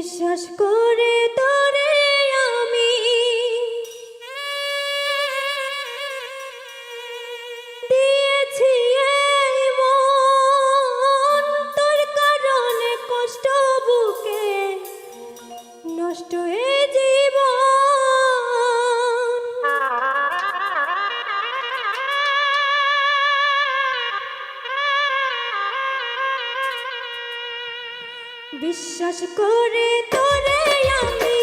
বিশ্বাস করে তোরে আমি দিয়েছি এই মন, তোর কারণে কষ্ট বুকে নষ্ট এ জীবন। বিশ্বাস করে তোরে আমি